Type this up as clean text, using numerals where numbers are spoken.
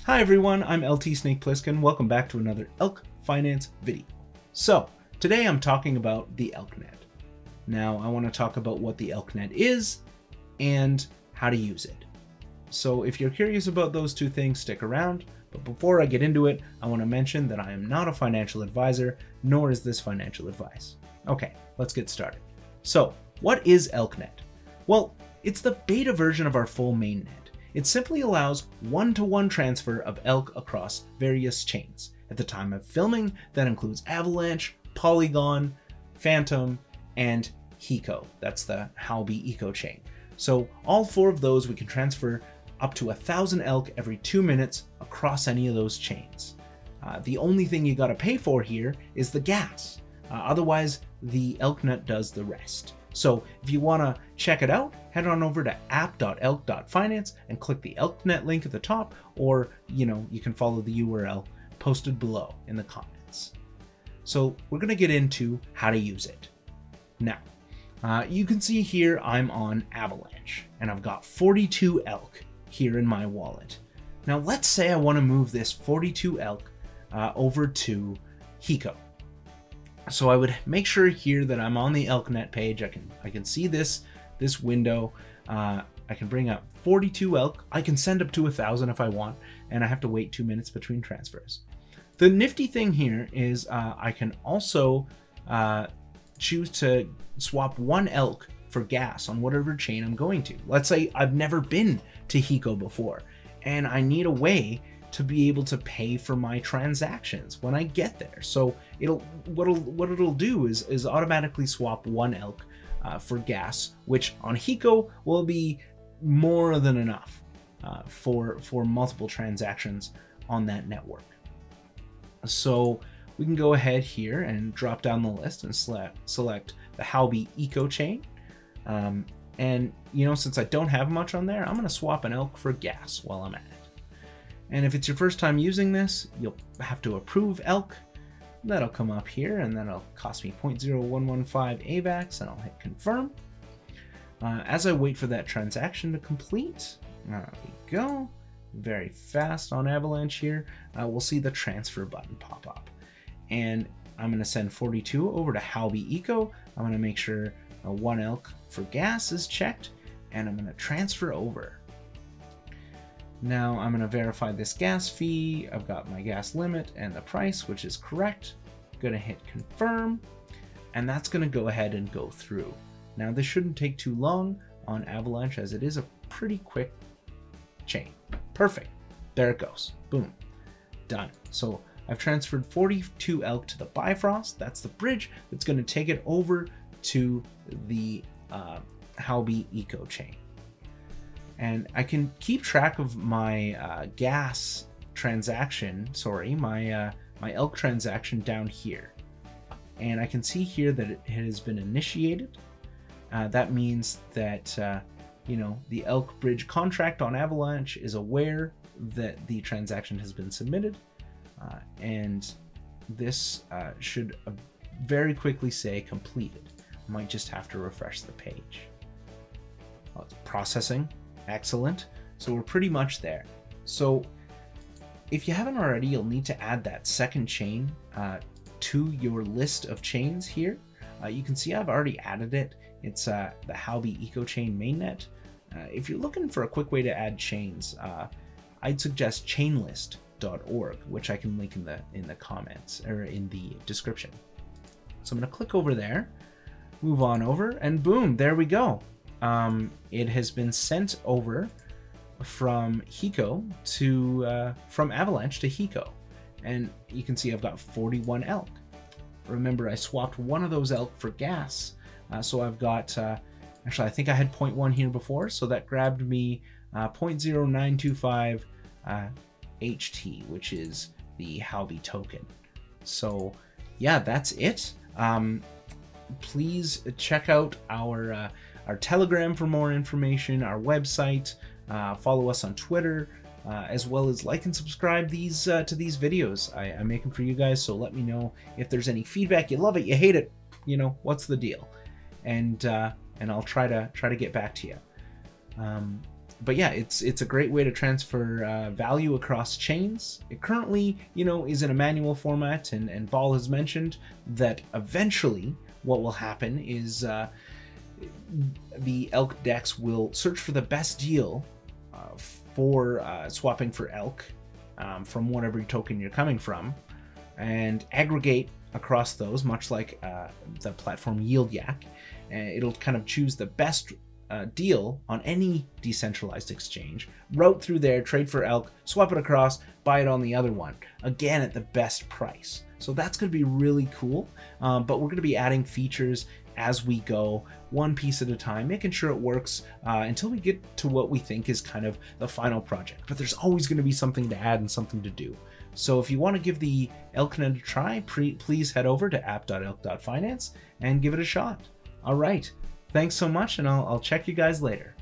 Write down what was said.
Hi everyone, I'm LT Snake Plissken. Welcome back to another Elk Finance video. So, today I'm talking about the ElkNet. Now, I want to talk about what the ElkNet is and how to use it. So, if you're curious about those two things, stick around. But before I get into it, I want to mention that I am not a financial advisor, nor is this financial advice. Okay, let's get started. So, what is ElkNet? Well, it's the beta version of our full mainnet. It simply allows one-to-one transfer of elk across various chains. At the time of filming, that includes Avalanche, Polygon, Fantom, and HECO. That's the HECO Chain. So all four of those we can transfer up to 1,000 elk every 2 minutes across any of those chains. The only thing you gotta pay for here is the gas. Otherwise, the ElkNet does the rest. So if you want to check it out, head on over to app.elk.finance and click the ElkNet link at the top, or you can follow the URL posted below in the comments. So we're going to get into how to use it. Now, you can see here I'm on Avalanche and I've got 42 elk here in my wallet. Now let's say I want to move this 42 elk over to HECO. So I would make sure here that I'm on the ElkNet page. I can see this window. I can bring up 42 elk. I can send up to 1,000 if I want, and I have to wait 2 minutes between transfers. The nifty thing here is I can also choose to swap one elk for gas on whatever chain I'm going to. Let's say I've never been to HECO before, and I need a way to be able to pay for my transactions when I get there. So what it'll do is automatically swap one elk for gas, which on HECO will be more than enough for multiple transactions on that network. So we can go ahead here and drop down the list and select the HECO Chain. And since I don't have much on there, I'm gonna swap an elk for gas while I'm at it. And if it's your first time using this, you'll have to approve elk. That'll come up here, and then it'll cost me 0.0115 AVAX, and I'll hit confirm. As I wait for that transaction to complete, there we go. Very fast on Avalanche here. We'll see the transfer button pop up. And I'm going to send 42 over to HECO. I'm going to make sure one elk for gas is checked, and I'm going to transfer over. Now I'm going to verify this gas fee. I've got my gas limit and the price, which is correct. Going to hit confirm, and that's going to go ahead and go through. Now this shouldn't take too long on Avalanche, as it is a pretty quick chain. Perfect. There it goes. Boom. Done. So I've transferred 42 elk to the Bifrost. That's the bridge that's going to take it over to the HECO Chain. And I can keep track of my gas transaction, my elk transaction down here. And I can see here that it has been initiated. That means that, the elk bridge contract on Avalanche is aware that the transaction has been submitted. And this should very quickly say completed. I might just have to refresh the page. Well, it's processing. Excellent. So we're pretty much there. So if you haven't already, you'll need to add that second chain to your list of chains here. You can see I've already added it. It's the HECO Chain mainnet. If you're looking for a quick way to add chains, I'd suggest chainlist.org, which I can link in the comments or in the description. So I'm going to click over there, move on over, and boom, there we go. It has been sent over from HECO to from Avalanche to HECO, and you can see I've got 41 elk. Remember, I swapped one of those elk for gas, so I've got actually I think I had 0.1 here before, so that grabbed me 0.0925 HT, which is the HECO token. So yeah, that's it. Please check out our Telegram for more information, our website, follow us on Twitter, as well as like and subscribe to these videos. I make them for you guys, so let me know if there's any feedback. You love it, you hate it, what's the deal? And I'll try to get back to you. but yeah, it's a great way to transfer value across chains. It currently, is in a manual format, and Ball has mentioned that eventually what will happen is the Elk DEX will search for the best deal for swapping for Elk from whatever token you're coming from, and aggregate across those, much like the platform YieldYak. It'll kind of choose the best deal on any decentralized exchange, route through there, trade for Elk, swap it across, buy it on the other one, again at the best price. So that's going to be really cool, but we're going to be adding features as we go, one piece at a time, making sure it works until we get to what we think is kind of the final project. But there's always going to be something to add and something to do. So if you want to give the ElkNet a try, please head over to app.elk.finance and give it a shot. All right, thanks so much, and I'll check you guys later.